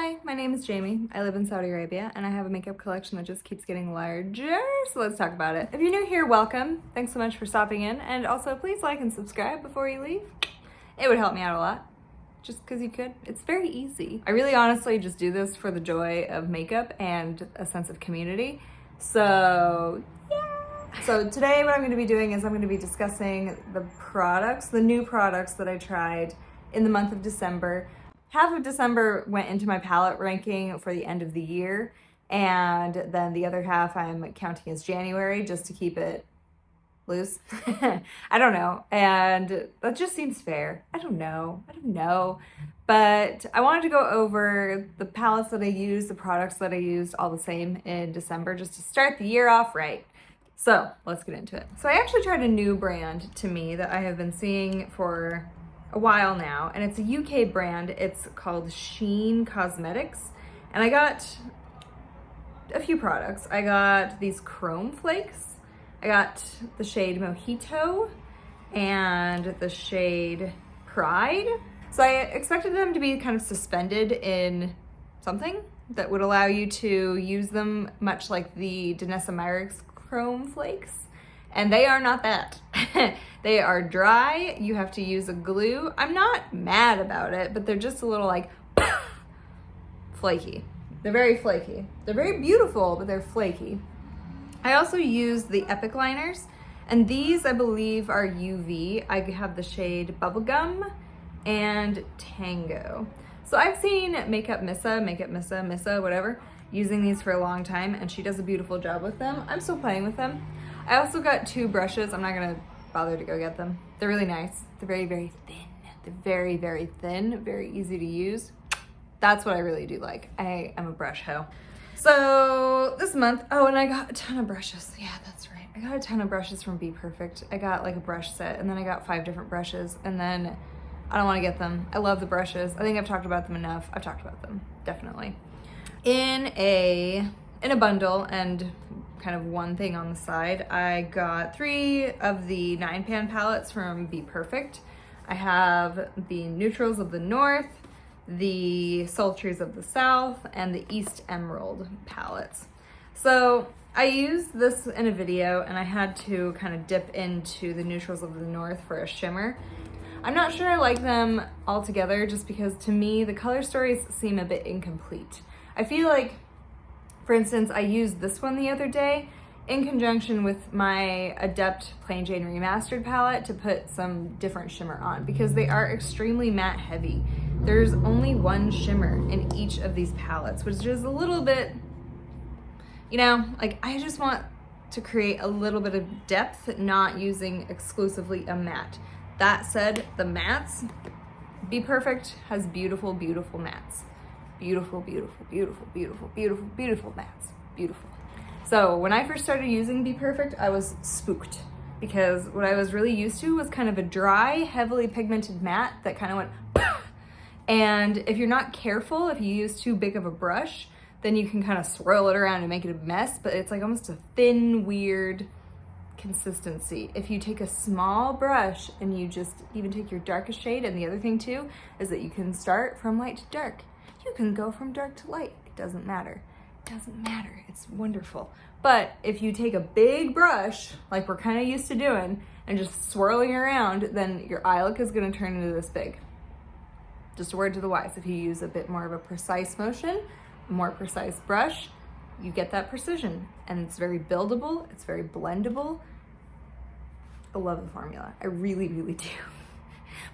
Hi, my name is Jamie. I live in Saudi Arabia and I have a makeup collection that just keeps getting larger, so let's talk about it. If you're new here, welcome. Thanks so much for stopping in, and also please like and subscribe before you leave. It would help me out a lot, just because you could. It's very easy. I really honestly just do this for the joy of makeup and a sense of community. So yeah. So today what I'm going to be doing is I'm going to be discussing the new products that I tried in the month of December. Half of December went into my palette ranking for the end of the year, and then the other half I'm counting as January just to keep it loose. I don't know, and that just seems fair. I don't know, but I wanted to go over the palettes that I used, the products that I used, all the same in December, just to start the year off right. So let's get into it. So I actually tried a new brand to me that I have been seeing for a while now, and it's a UK brand. It's called Sheen Cosmetics, and I got a few products. I got these chrome flakes. I got the shade Mojito and the shade Pride. So I expected them to be kind of suspended in something that would allow you to use them much like the Danessa Myricks chrome flakes, and they are not that. They are dry. You have to use a glue. I'm not mad about it, but they're just a little like flaky. They're very flaky. They're very beautiful, but they're flaky. I also used the Epic liners, and these I believe are UV. I have the shade Bubblegum and Tango. So I've seen Makeup Missa, whatever, using these for a long time, and she does a beautiful job with them. I'm still playing with them. I also got two brushes. I'm not gonna bother to go get them. They're really nice. They're very, very thin. They're very, very thin, very easy to use. That's what I really do like. I am a brush hoe. So this month, oh, and I got a ton of brushes. Yeah, that's right. I got a ton of brushes from BPerfect. I got like a brush set, and then I got 5 different brushes, and then I don't wanna get them. I love the brushes. I think I've talked about them enough. I've talked about them, definitely. In a bundle, and kind of one thing on the side, I got 3 of the 9-pan palettes from BPerfect. I have the Neutrals of the North, the Sultries of the South, and the East Emerald palettes. So I used this in a video, and I had to kind of dip into the Neutrals of the North for a shimmer. I'm not sure I like them all together, just because to me the color stories seem a bit incomplete. I feel like, for instance, I used this one the other day in conjunction with my Adept Plain Jane Remastered palette to put some different shimmer on, because they are extremely matte heavy. There's only one shimmer in each of these palettes, which is a little bit, you know, like I just want to create a little bit of depth, not using exclusively a matte. That said, the mattes, BPerfect has beautiful, beautiful mattes. Beautiful, beautiful, beautiful, beautiful, beautiful, beautiful mattes. Beautiful. So when I first started using BPerfect, I was spooked, because what I was really used to was kind of a dry, heavily pigmented matte that kind of went and if you're not careful, if you use too big of a brush, then you can kind of swirl it around and make it a mess, but it's like almost a thin, weird consistency. If you take a small brush and you just even take your darkest shade, and the other thing too is that you can start from light to dark. You can go from dark to light. It doesn't matter. It doesn't matter. It's wonderful. But if you take a big brush, like we're kind of used to doing, and just swirling around, then your eye look is going to turn into this big. Just a word to the wise. If you use a bit more of a precise motion, a more precise brush, you get that precision. And it's very buildable. It's very blendable. I love the formula. I really, really do.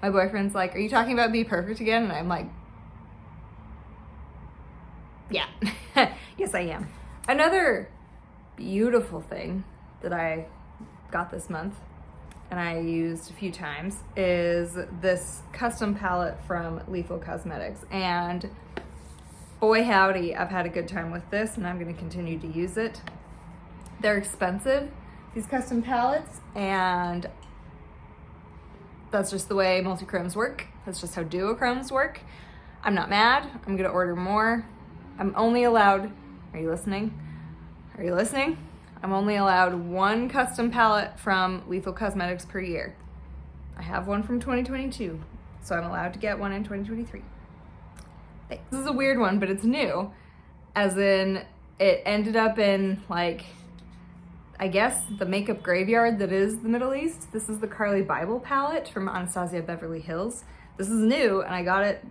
My boyfriend's like, "Are you talking about BPerfect again?" And I'm like, yeah, yes I am. Another beautiful thing that I got this month, and I used a few times, is this custom palette from Lethal Cosmetics. And boy howdy, I've had a good time with this, and I'm gonna continue to use it. They're expensive, these custom palettes, and that's just the way multi-chromes work. That's just how duochromes work. I'm not mad. I'm gonna order more. I'm only allowed, are you listening? Are you listening? I'm only allowed 1 custom palette from Lethal Cosmetics per year. I have one from 2022, so I'm allowed to get one in 2023. This is a weird one, but it's new. As in, it ended up in, like, I guess the makeup graveyard that is the Middle East. This is the Carly Bible palette from Anastasia Beverly Hills. This is new, and I got it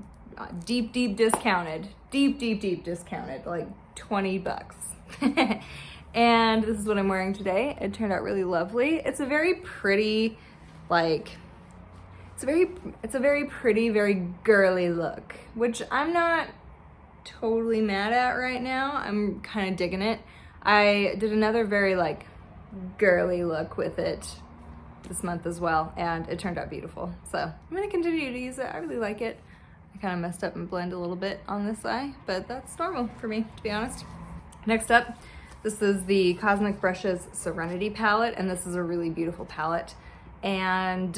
deep discounted. Deep discounted, like 20 bucks. And this is what I'm wearing today. It turned out really lovely. It's a very pretty, like, it's a very pretty, very girly look, which I'm not totally mad at right now. I'm kind of digging it. I did another very, like, girly look with it this month as well, and it turned out beautiful. So I'm gonna continue to use it. I really like it. I kind of messed up and blend a little bit on this eye, but that's normal for me, to be honest. Next up, this is the Cosmic Brushes Serenity palette, and this is a really beautiful palette. And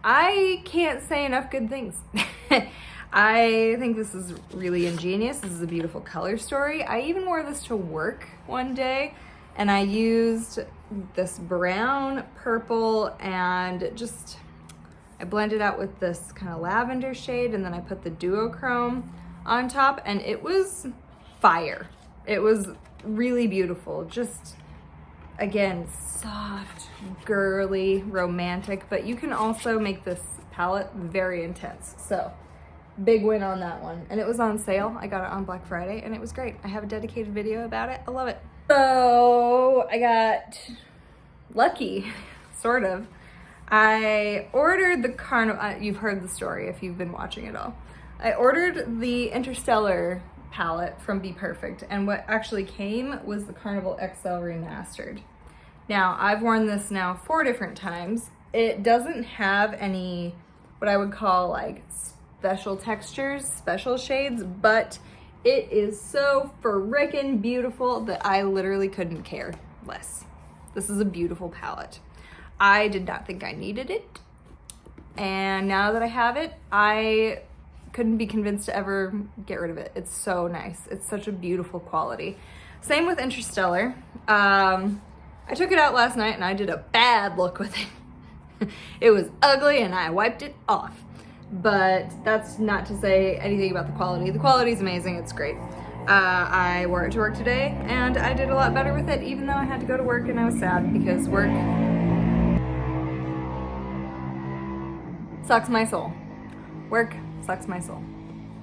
I can't say enough good things. I think this is really ingenious. This is a beautiful color story. I even wore this to work one day, and I used this brown, purple, and just, I blended out with this kind of lavender shade, and then I put the duochrome on top, and it was fire. It was really beautiful. Just, again, soft, girly, romantic, but you can also make this palette very intense. So big win on that one. And it was on sale. I got it on Black Friday, and it was great. I have a dedicated video about it. I love it. So I got lucky, sort of. I ordered the Carnival, you've heard the story if you've been watching it all. I ordered the Interstellar palette from BPerfect, and what actually came was the Carnival XL Remastered. Now, I've worn this now 4 different times. It doesn't have any, what I would call, like, special textures, special shades, but it is so frickin' beautiful that I literally couldn't care less. This is a beautiful palette. I did not think I needed it, and now that I have it, I couldn't be convinced to ever get rid of it. It's so nice. It's such a beautiful quality. Same with Interstellar. I took it out last night and I did a bad look with it. It was ugly and I wiped it off. But that's not to say anything about the quality. The quality is amazing. It's great. I wore it to work today and I did a lot better with it, even though I had to go to work and I was sad because work sucks my soul. Work sucks my soul.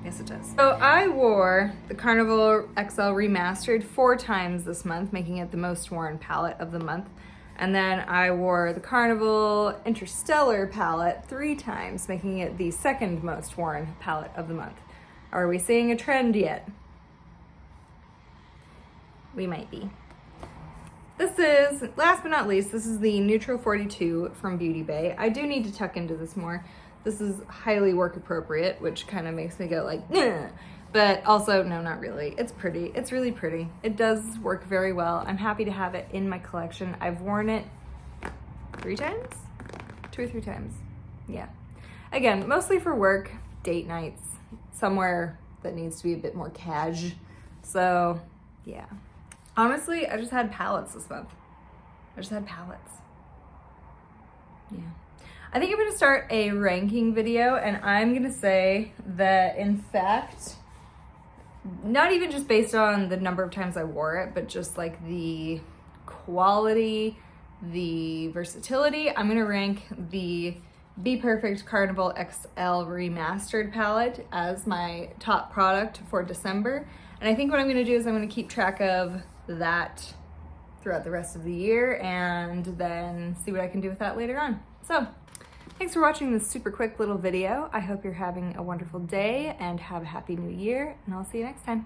Yes, it does. So I wore the Carnival XL Remastered 4 times this month, making it the most worn palette of the month. And then I wore the Carnival Interstellar palette 3 times, making it the 2nd most worn palette of the month. Are we seeing a trend yet? We might be. This is, last but not least, this is the Neutral 42 from Beauty Bay. I do need to tuck into this more. This is highly work appropriate, which kind of makes me go like, "Ugh." But also, no, not really. It's pretty. It's really pretty. It does work very well. I'm happy to have it in my collection. I've worn it 3 times? 2 or 3 times. Yeah. Again, mostly for work, date nights, somewhere that needs to be a bit more cash. So, yeah. Honestly, I just had palettes this month. I just had palettes. Yeah. I think I'm gonna start a ranking video, and I'm gonna say that, in fact, not even just based on the number of times I wore it, but just like the quality, the versatility, I'm gonna rank the BPerfect Carnival XL Remastered palette as my top product for December. And I think what I'm gonna do is I'm gonna keep track of that throughout the rest of the year and then see what I can do with that later on. So, thanks for watching this super quick little video. I hope you're having a wonderful day and have a happy new year, and I'll see you next time.